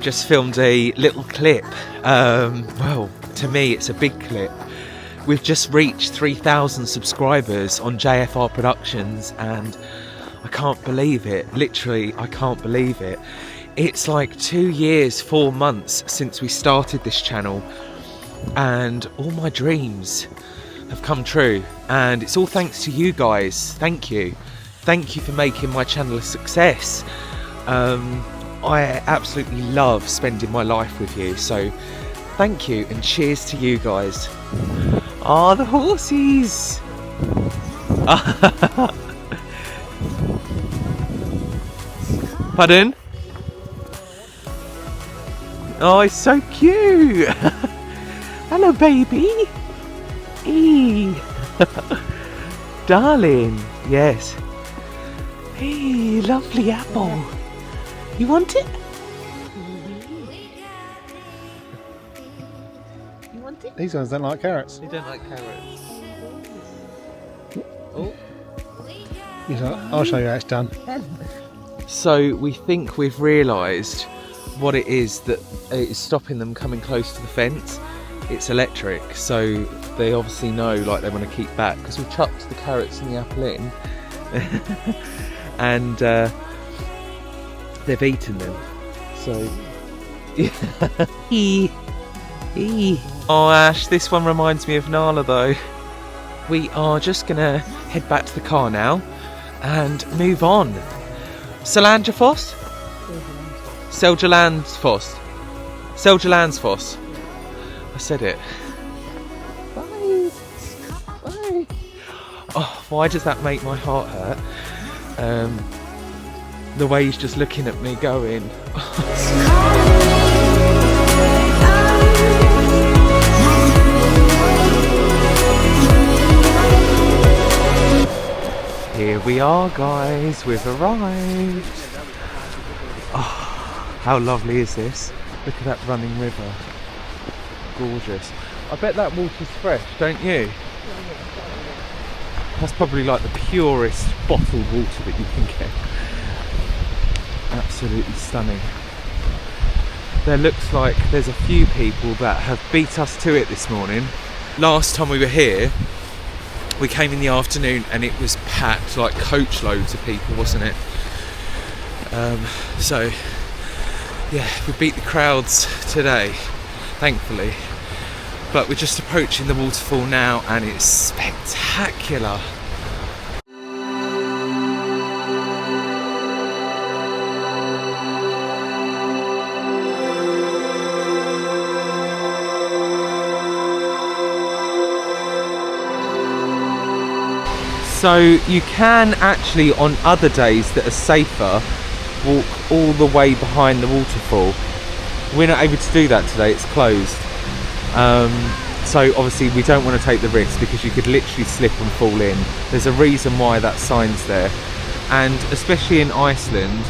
just filmed a little clip. Well, to me it's a big clip. We've just reached 3,000 subscribers on JFR.PRODUCTIONS and I can't believe it. Literally, I can't believe it. It's like 2 years, 4 months since we started this channel and all my dreams have come true, and it's all thanks to you guys. Thank you. Thank you for making my channel a success. I absolutely love spending my life with you, so thank you and cheers to you guys. Ah, the horsies! Pardon? Oh, it's so cute! Hello, baby! Eee. Darling, yes. Hey, lovely apple. You want it? You want it? These ones don't like carrots. They don't like carrots. Oh. He's like, I'll show you how it's done. So we think we've realised what it is that is stopping them coming close to the fence. It's electric, so they obviously know, like, they want to keep back because we chucked the carrots and the apple in and they've eaten them, so oh Ash, this one reminds me of Nala though. We are just gonna head back to the car now and move on. Seljalandsfoss? Seljalandsfoss. Seljalandsfoss. I said it. Bye. Bye. Oh, why does that make my heart hurt? The way he's just looking at me going. Here we are, guys. We've arrived. Oh, how lovely is this? Look at that running river. Gorgeous. I bet that water's fresh, don't you? That's probably like the purest bottled water that you can get. Absolutely stunning. There looks like there's a few people that have beat us to it this morning. Last time we were here, we came in the afternoon and it was packed, like coach loads of people, wasn't it? So yeah, we beat the crowds today, thankfully. But we're just approaching the waterfall now and it's spectacular. So you can actually, on other days that are safer, walk all the way behind the waterfall. We're not able to do that today, it's closed. So obviously we don't want to take the risk because you could literally slip and fall in. There's a reason why that sign's there, and especially in Iceland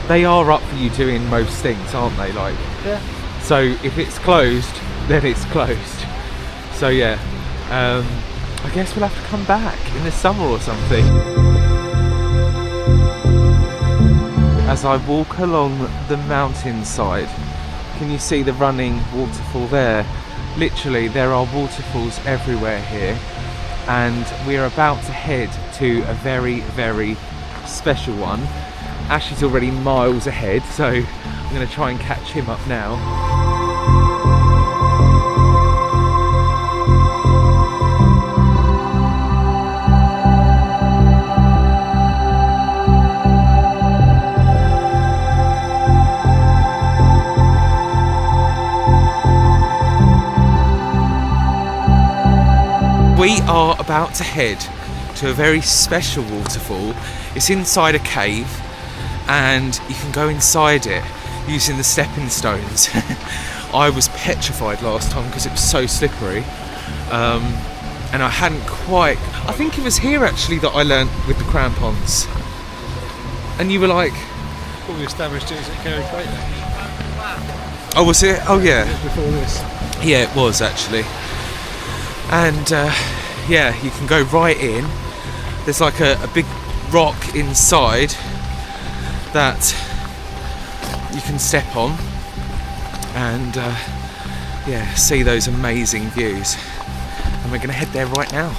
they are up for you doing most things, aren't they? Like, yeah. So if it's closed, then it's closed. So yeah, I guess we'll have to come back in the summer or something. As I walk along the mountainside, can you see the running waterfall there? Literally, there are waterfalls everywhere here, and we are about to head to a very, very special one. Ash is already miles ahead, so I'm going to try and catch him up now. We are about to head to a very special waterfall. It's inside a cave and you can go inside it using the stepping stones. I was petrified last time because it was so slippery, and I hadn't quite, I think it was here actually that I learnt with the crampons, and you were like, Well, we established it as at Kerry Crater. oh was it? Oh yeah. Before this. Yeah, it was actually. And yeah, you can go right in. There's like a big rock inside that you can step on, and yeah, see those amazing views. And we're going to head there right now.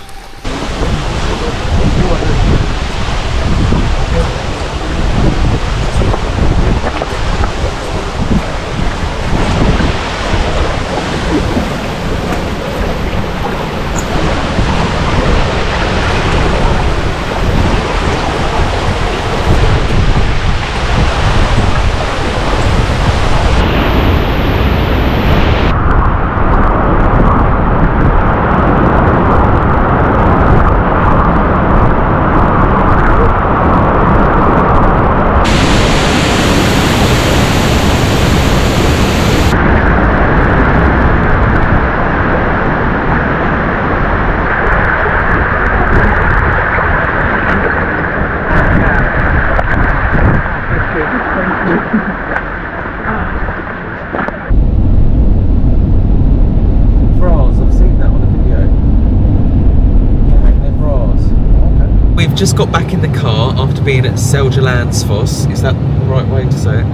We've just got back in the car after being at Seljalandsfoss. Is that the right way to say it?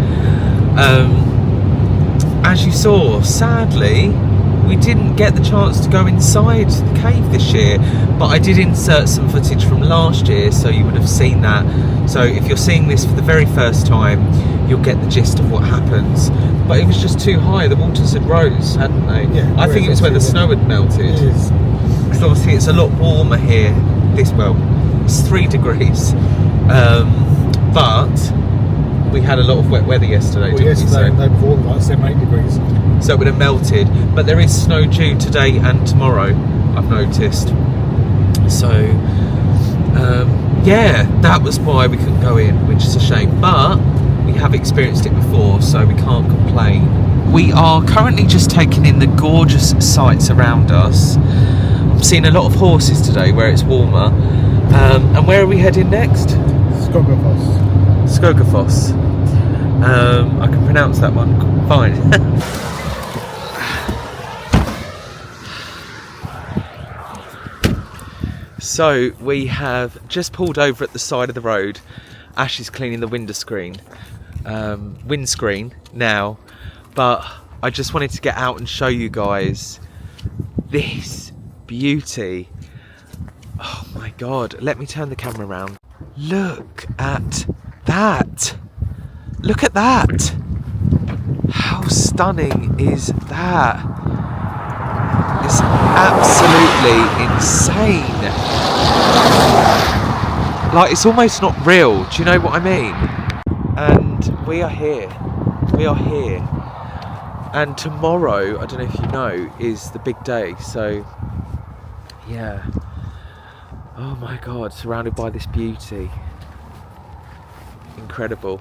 As you saw, sadly, we didn't get the chance to go inside the cave this year, but I did insert some footage from last year, so you would have seen that. So if you're seeing this for the very first time, you'll get the gist of what happens. But it was just too high. The waters had rose, hadn't they? Yeah. I think it was where the snow had melted. Because obviously it's a lot warmer here. It's 3 degrees, but we had a lot of wet weather yesterday. Well, yesterday and the day before, like 7-8 degrees. So it would have melted. But there is snow due today and tomorrow, I've noticed. So, yeah, that was why we couldn't go in, which is a shame. But we have experienced it before, so we can't complain. We are currently just taking in the gorgeous sights around us. I'm seeing a lot of horses today where it's warmer. And where are we heading next? Skogafoss. I can pronounce that one fine. So we have just pulled over at the side of the road. Ash is cleaning the windscreen now, but I just wanted to get out and show you guys this beauty. Oh my god, let me turn the camera around. Look at that! Look at that! How stunning is that? It's absolutely insane. Like, it's almost not real, do you know what I mean? And we are here. We are here. And tomorrow, I don't know if you know, is the big day, so yeah. Oh my god, surrounded by this beauty. Incredible.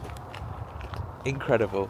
Incredible.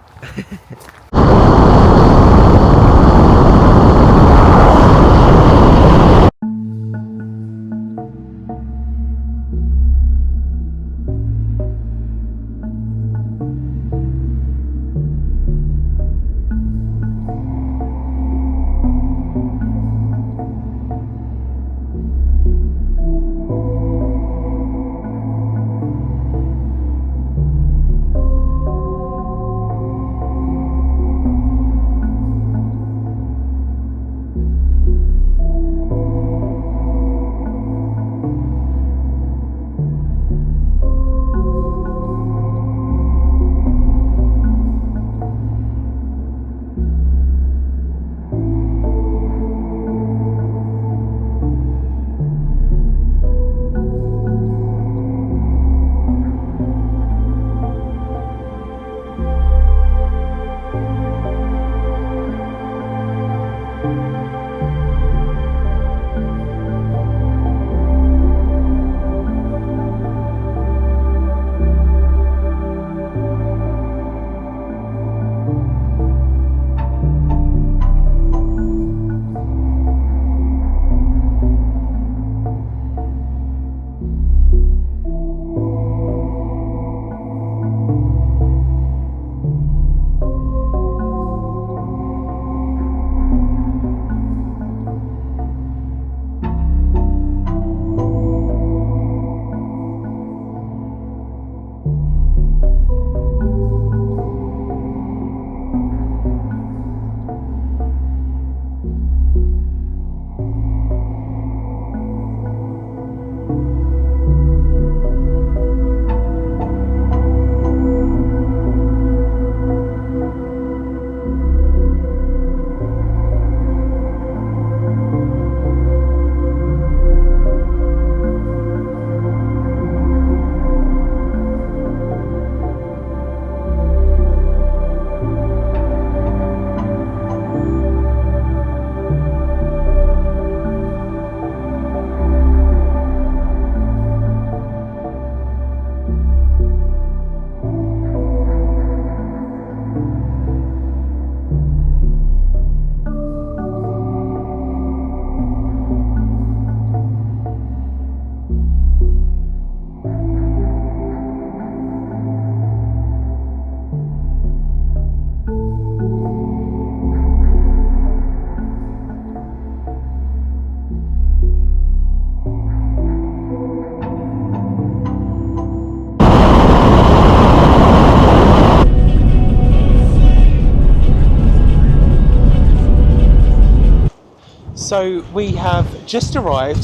So we have just arrived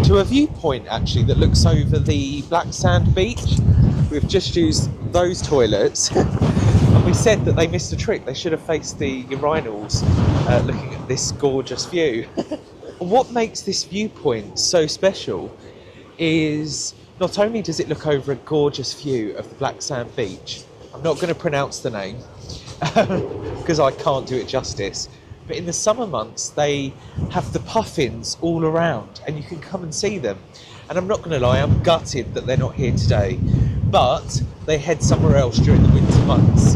to a viewpoint actually that looks over the black sand beach. We've just used those toilets and we said that they missed a trick. They should have faced the urinals looking at this gorgeous view. What makes this viewpoint so special is not only does it look over a gorgeous view of the black sand beach, I'm not going to pronounce the name because I can't do it justice, but in the summer months they have the puffins all around and you can come and see them. And I'm not going to lie, I'm gutted that they're not here today, but they head somewhere else during the winter months.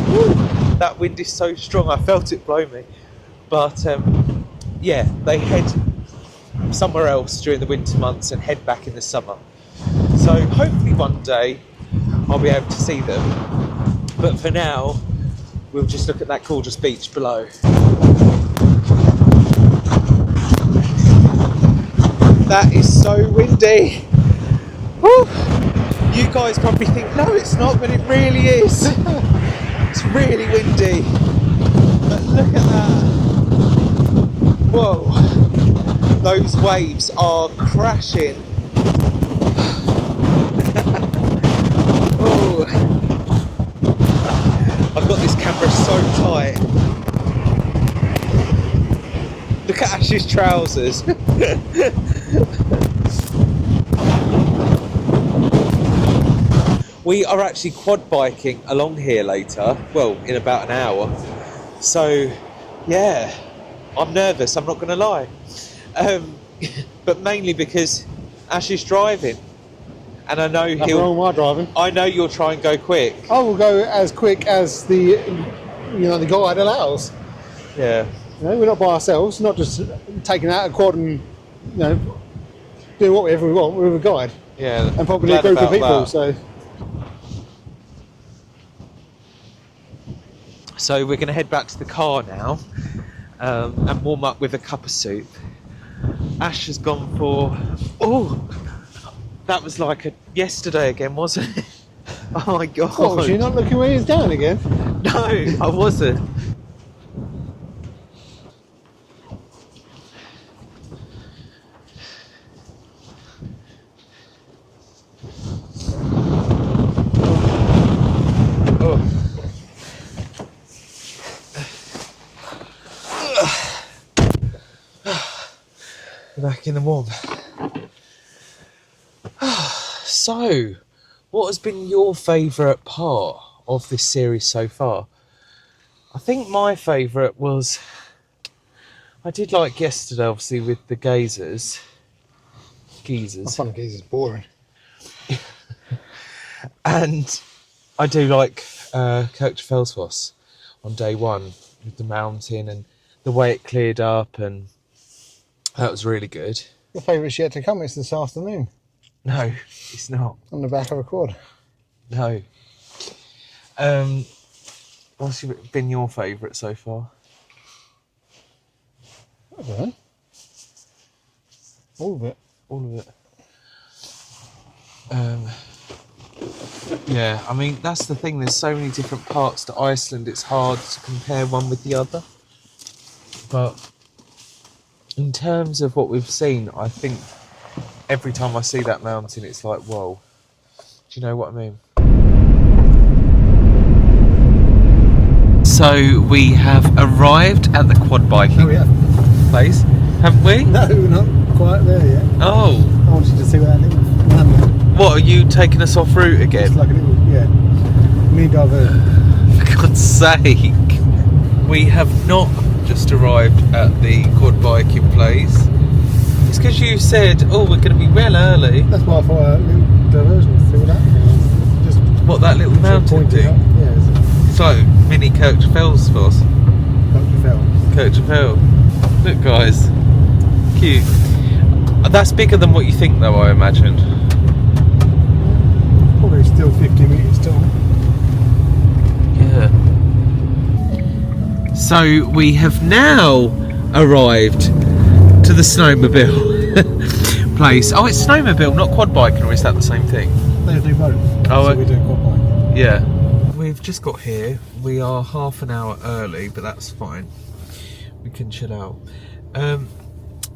Woo, that wind is so strong, I felt it blow me. But yeah, they head somewhere else during the winter months and head back in the summer. So hopefully one day I'll be able to see them. But for now, we'll just look at that gorgeous beach below. That is so windy. Woo. You guys probably think, no it's not, but it really is. It's really windy. But look at that. Whoa. Those waves are crashing. Oh. I've got this camera so tight. Look at Ash's trousers. We are actually quad biking along here later, well, in about an hour. So, yeah, I'm nervous, I'm not going to lie. But mainly because Ash is driving. And I know Nothing wrong with my driving. I know you'll try and go quick. I will go as quick as the guide allows. Yeah. We're not by ourselves, not just taking out a quad and doing whatever we want. We're with a guide. Yeah. And probably a group of people. So we're going to head back to the car now and warm up with a cup of soup. Ash has gone for... Oh, that was like yesterday again, wasn't it? Oh my God. Oh, was you not looking where he's going again? No, I wasn't. Back in the warm. So, what has been your favourite part of this series so far? I think my favourite was, I did like yesterday obviously with the geysers. I find geysers boring. And I do like Seljalandsfoss on day one with the mountain and the way it cleared up, and that was really good. Your favourite's yet to come. It's this afternoon. No, it's not. On the back of a quad. No. What's been your favourite so far? I don't know. All of it. All of it. Yeah, I mean, that's the thing. There's so many different parts to Iceland. It's hard to compare one with the other. But in terms of what we've seen, I think every time I see that mountain, it's like, whoa. Do you know what I mean? So we have arrived at the quad biking place, haven't we? No, we're not quite there yet. Oh. I want you to see what that little landmark. What, are you taking us off route again? It's like a little, mini diversion. For God's sake. We have not just arrived at the quad biking place. It's because you said, oh, we're going to be well early. That's why I thought a little diversion to see what that is. Just what, that little mountain thing? Yeah, it's like mini Seljalandsfoss. Seljalandsfoss. Look, guys. Cute. That's bigger than what you think, though, I imagine. Probably still 50 metres tall. Yeah. So we have now arrived to the snowmobile place. Oh, it's snowmobile, not quad biking, or is that the same thing? They do both. Oh, so we do quad biking. Yeah. We've just got here. We are half an hour early, but that's fine. We can chill out.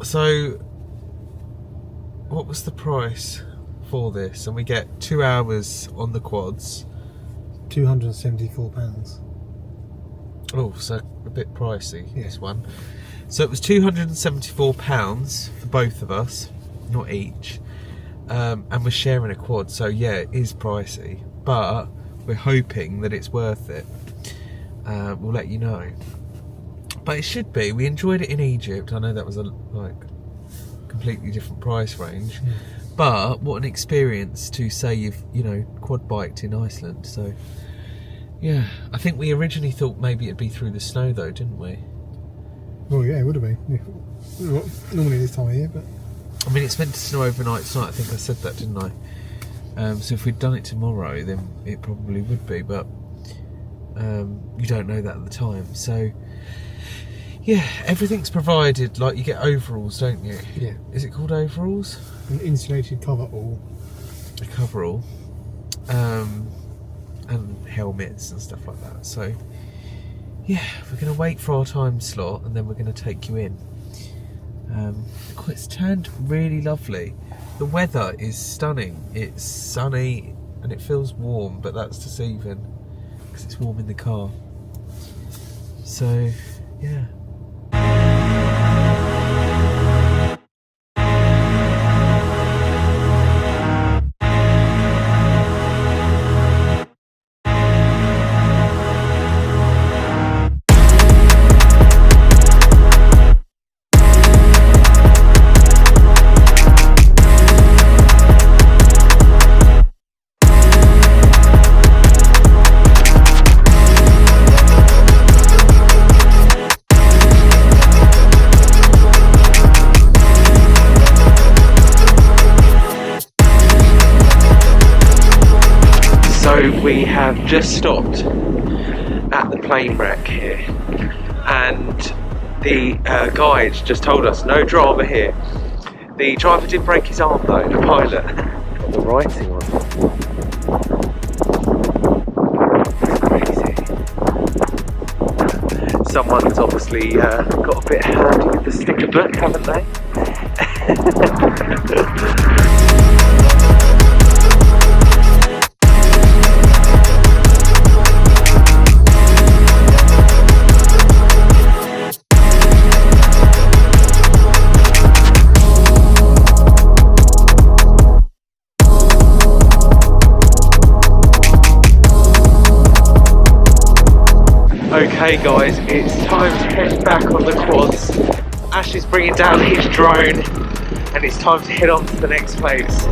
So, what was the price for this? And we get 2 hours on the quads. £274. Oh, so a bit pricey, this one. So it was £274 for both of us, not each. And we're sharing a quad, so yeah, it is pricey. But we're hoping that it's worth it. We'll let you know. But it should be. We enjoyed it in Egypt. I know that was a completely different price range. But what an experience to say you've, quad biked in Iceland. So yeah, I think we originally thought maybe it'd be through the snow though, didn't we? Well, yeah, it would have been. Normally this time of year, but I mean, it's meant to snow overnight tonight. I think I said that, didn't I? So if we'd done it tomorrow, then it probably would be, but you don't know that at the time. So yeah, everything's provided. Like, you get overalls, don't you? Yeah. Is it called overalls? An insulated coverall. A coverall. And helmets and stuff like that. So yeah, we're going to wait for our time slot and then we're going to take you in. It's turned really lovely. The weather is stunning. It's sunny and it feels warm, but that's deceiving because it's warm in the car. So yeah. We have just stopped at the plane wreck here, and the guide just told us no drama here. The driver did break his arm though, the pilot. Got the writing on. Crazy. Someone's obviously got a bit handy with the sticker book, haven't they? Okay guys, it's time to head back on the quads. Ash is bringing down his drone and it's time to head on to the next place.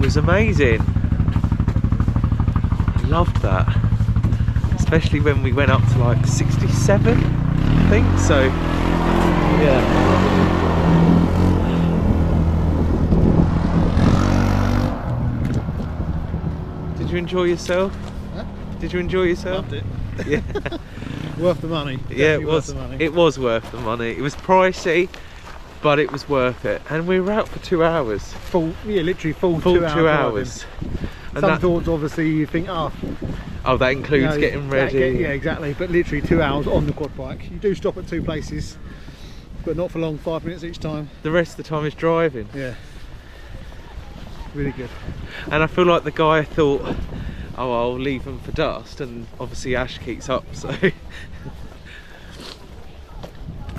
Was amazing. I loved that, especially when we went up to like 67, I think. So yeah. Did you enjoy yourself? Huh? Did you enjoy yourself? Loved it. Yeah. Worth the money. Yeah, Definitely worth the money. It was worth the money. It was pricey, but it was worth it. And we were out for 2 hours. Literally full 2 2 hours. And some thoughts, obviously, you think, oh, that includes getting ready. Yeah, exactly. But literally 2 hours on the quad bike. You do stop at 2 places, but not for long. 5 minutes each time. The rest of the time is driving. Yeah. Really good. And I feel like the guy thought oh, I'll leave them for dust, and obviously ash keeps up, so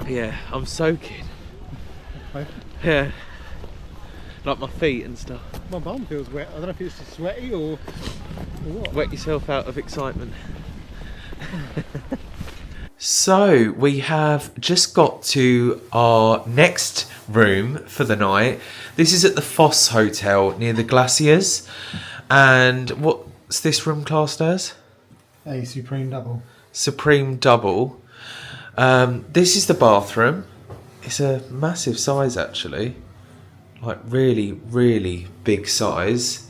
yeah, I'm soaking. Okay. Yeah, like my feet and stuff. My bum feels wet. I don't know if it's sweaty or what. Wet yourself out of excitement. So we have just got to our next room for the night. This is at the Foss Hotel near the glaciers. And what's this room classed as? A supreme double. Supreme double. This is the bathroom. It's a massive size actually. Like really, really big size.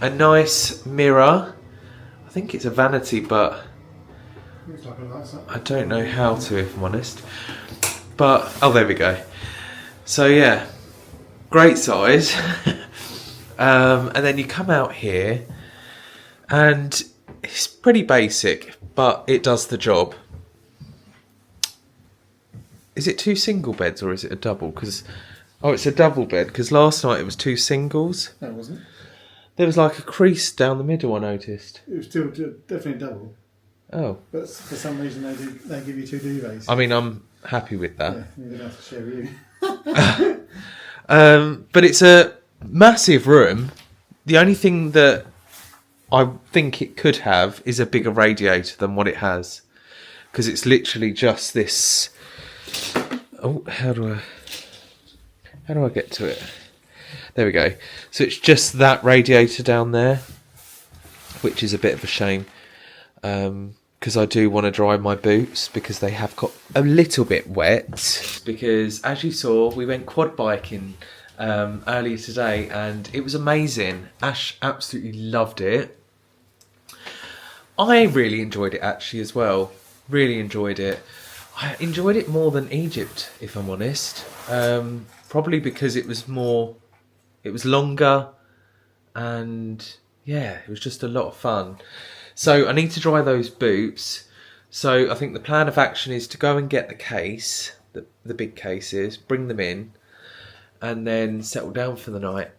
A nice mirror. I think it's a vanity, but Looks like a lights up. I don't know how to, if I'm honest. But, oh, there we go. So yeah, great size. And then you come out here and it's pretty basic, but it does the job. Is it 2 single beds or is it a double? Because, oh, it's a double bed, because last night it was 2 singles. No, it wasn't. There was like a crease down the middle, I noticed. It was still definitely double. Oh. But for some reason they give you 2 duvets. I mean, I'm happy with that. Yeah, you're going to have to share with you. But it's a massive room. The only thing that I think it could have is a bigger radiator than what it has. Because it's literally just this... Oh, how do I get to it? There we go. So it's just that radiator down there, which is a bit of a shame. Because I do want to dry my boots because they have got a little bit wet. Because as you saw, we went quad biking earlier today and it was amazing. Ash absolutely loved it. I really enjoyed it actually as well. Really enjoyed it. I enjoyed it more than Egypt, if I'm honest. Probably because it was longer and yeah, it was just a lot of fun. So I need to dry those boots. So I think the plan of action is to go and get the case, the big cases, bring them in, and then settle down for the night.